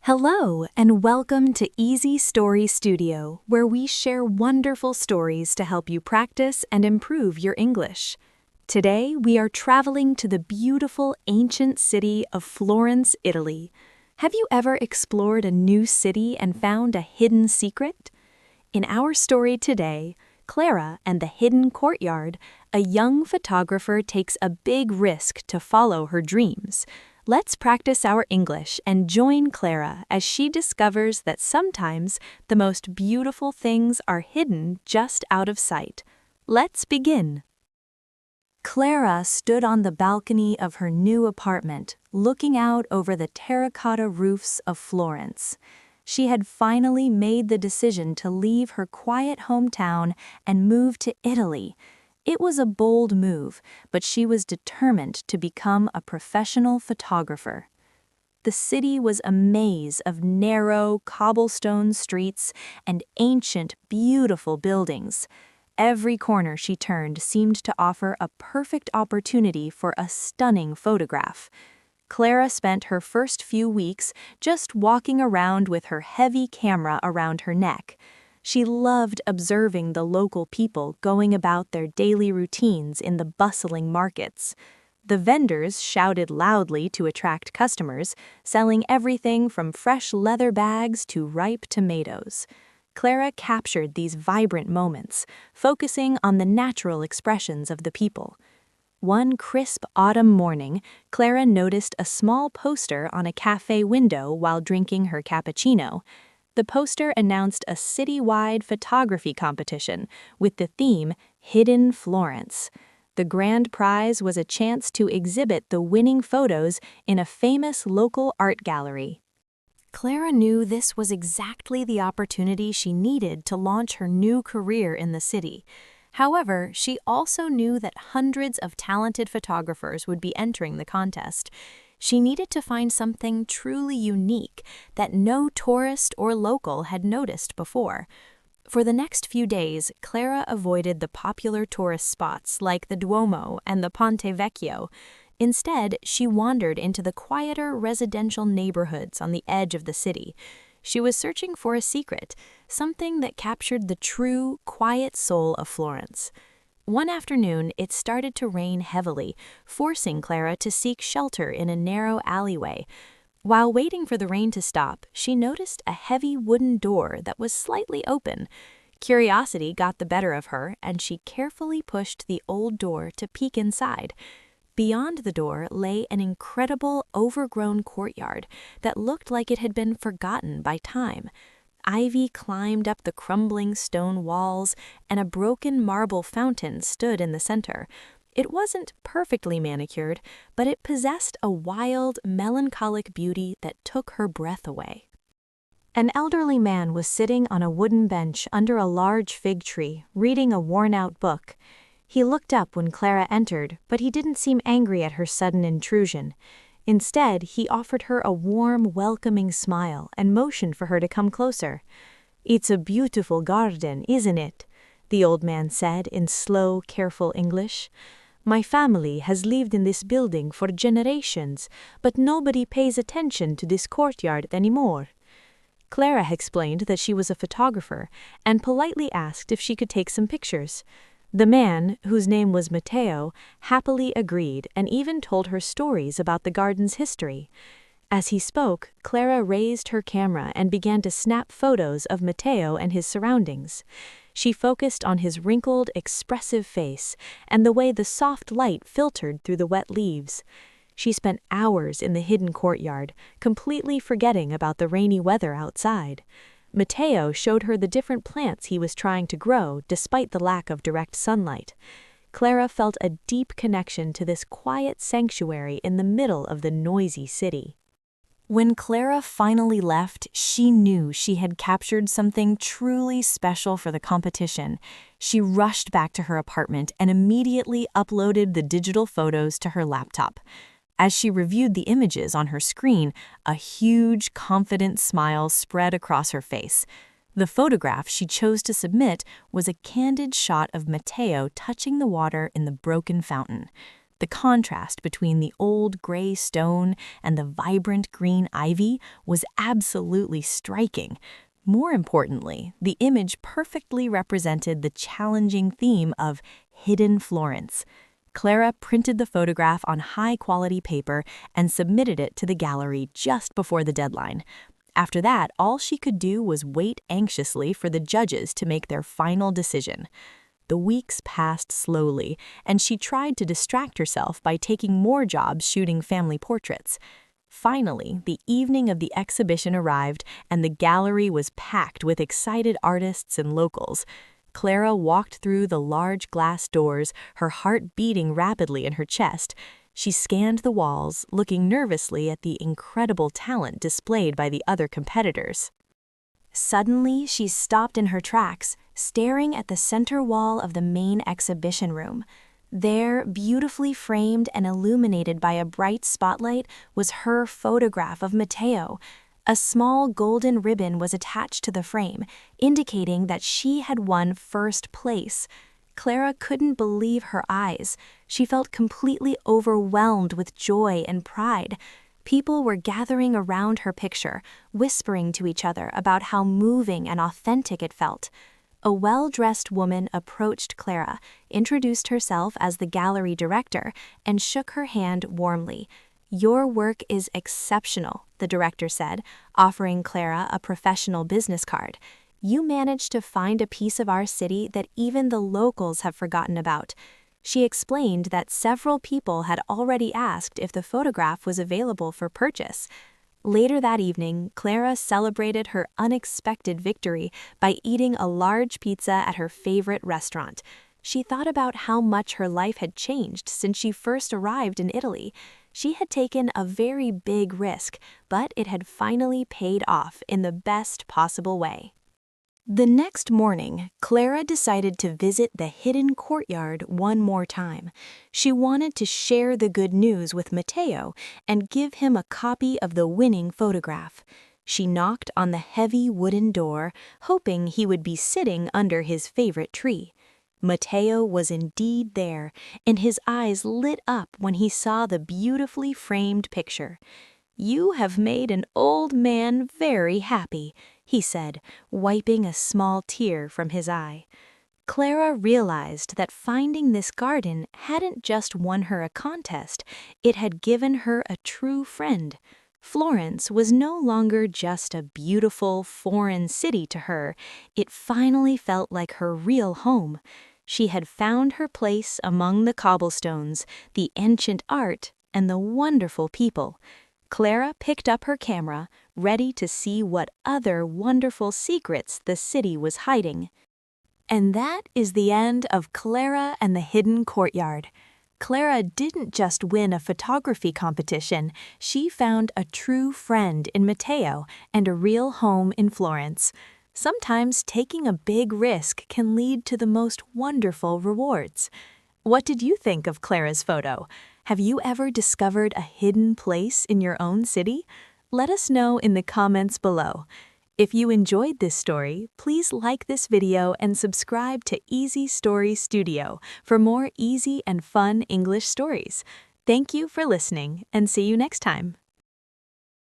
Hello, and welcome to Easy Story Studio, where we share wonderful stories to help you practice and improve your English. Today, we are traveling to the beautiful ancient city of Florence, Italy. Have you ever explored a new city and found a hidden secret? In our story today, Clara and the Hidden Courtyard, a young photographer takes a big risk to follow her dreams. Let's practice our English and join Clara as she discovers that sometimes the most beautiful things are hidden just out of sight. Let's begin. Clara stood on the balcony of her new apartment, looking out over the terracotta roofs of Florence. She had finally made the decision to leave her quiet hometown and move to Italy. It was a bold move, but she was determined to become a professional photographer. The city was a maze of narrow, cobblestone streets and ancient, beautiful buildings. Every corner she turned seemed to offer a perfect opportunity for a stunning photograph. Clara spent her first few weeks just walking around with her heavy camera around her neck. She loved observing the local people going about their daily routines in the bustling markets. The vendors shouted loudly to attract customers, selling everything from fresh leather bags to ripe tomatoes. Clara captured these vibrant moments, focusing on the natural expressions of the people. One crisp autumn morning, Clara noticed a small poster on a cafe window while drinking her cappuccino. The poster announced a citywide photography competition with the theme Hidden Florence. The grand prize was a chance to exhibit the winning photos in a famous local art gallery. Clara knew this was exactly the opportunity she needed to launch her new career in the city. However, she also knew that hundreds of talented photographers would be entering the contest. She needed to find something truly unique that no tourist or local had noticed before. For the next few days, Clara avoided the popular tourist spots like the Duomo and the Ponte Vecchio. Instead, she wandered into the quieter residential neighborhoods on the edge of the city. She was searching for a secret, something that captured the true, quiet soul of Florence. One afternoon, it started to rain heavily, forcing Clara to seek shelter in a narrow alleyway. While waiting for the rain to stop, she noticed a heavy wooden door that was slightly open. Curiosity got the better of her, and she carefully pushed the old door to peek inside. Beyond the door lay an incredible, overgrown courtyard that looked like it had been forgotten by time. Ivy climbed up the crumbling stone walls, and a broken marble fountain stood in the center. It wasn't perfectly manicured, but it possessed a wild, melancholic beauty that took her breath away. An elderly man was sitting on a wooden bench under a large fig tree, reading a worn-out book. He looked up when Clara entered, but he didn't seem angry at her sudden intrusion. Instead, he offered her a warm, welcoming smile and motioned for her to come closer. "It's a beautiful garden, isn't it?" the old man said in slow, careful English. "My family has lived in this building for generations, but nobody pays attention to this courtyard anymore." Clara explained that she was a photographer and politely asked if she could take some pictures. The man, whose name was Matteo, happily agreed and even told her stories about the garden's history. As he spoke, Clara raised her camera and began to snap photos of Matteo and his surroundings. She focused on his wrinkled, expressive face and the way the soft light filtered through the wet leaves. She spent hours in the hidden courtyard, completely forgetting about the rainy weather outside. Matteo showed her the different plants he was trying to grow despite the lack of direct sunlight. Clara felt a deep connection to this quiet sanctuary in the middle of the noisy city. When Clara finally left, she knew she had captured something truly special for the competition. She rushed back to her apartment and immediately uploaded the digital photos to her laptop. As she reviewed the images on her screen, a huge, confident smile spread across her face. The photograph she chose to submit was a candid shot of Matteo touching the water in the broken fountain. The contrast between the old gray stone and the vibrant green ivy was absolutely striking. More importantly, the image perfectly represented the challenging theme of hidden Florence. Clara printed the photograph on high-quality paper and submitted it to the gallery just before the deadline. After that, all she could do was wait anxiously for the judges to make their final decision. The weeks passed slowly, and she tried to distract herself by taking more jobs shooting family portraits. Finally, the evening of the exhibition arrived, and the gallery was packed with excited artists and locals. Clara walked through the large glass doors, her heart beating rapidly in her chest. She scanned the walls, looking nervously at the incredible talent displayed by the other competitors. Suddenly, she stopped in her tracks, staring at the center wall of the main exhibition room. There, beautifully framed and illuminated by a bright spotlight, was her photograph of Matteo. A small golden ribbon was attached to the frame, indicating that she had won first place. Clara couldn't believe her eyes. She felt completely overwhelmed with joy and pride. People were gathering around her picture, whispering to each other about how moving and authentic it felt. A well-dressed woman approached Clara, introduced herself as the gallery director, and shook her hand warmly. "Your work is exceptional," the director said, offering Clara a professional business card. "You managed to find a piece of our city that even the locals have forgotten about." She explained that several people had already asked if the photograph was available for purchase. Later that evening, Clara celebrated her unexpected victory by eating a large pizza at her favorite restaurant. She thought about how much her life had changed since she first arrived in Italy. She had taken a very big risk, but it had finally paid off in the best possible way. The next morning, Clara decided to visit the hidden courtyard one more time. She wanted to share the good news with Matteo and give him a copy of the winning photograph. She knocked on the heavy wooden door, hoping he would be sitting under his favorite tree. Matteo was indeed there, and his eyes lit up when he saw the beautifully framed picture. "You have made an old man very happy," he said, wiping a small tear from his eye. Clara realized that finding this garden hadn't just won her a contest, it had given her a true friend. Florence was no longer just a beautiful, foreign city to her. It finally felt like her real home. She had found her place among the cobblestones, the ancient art, and the wonderful people. Clara picked up her camera, ready to see what other wonderful secrets the city was hiding. And that is the end of Clara and the Hidden Courtyard. Clara didn't just win a photography competition, she found a true friend in Matteo and a real home in Florence. Sometimes taking a big risk can lead to the most wonderful rewards. What did you think of Clara's photo? Have you ever discovered a hidden place in your own city? Let us know in the comments below. If you enjoyed this story, please like this video and subscribe to Easy Story Studio for more easy and fun English stories. Thank you for listening, and see you next time.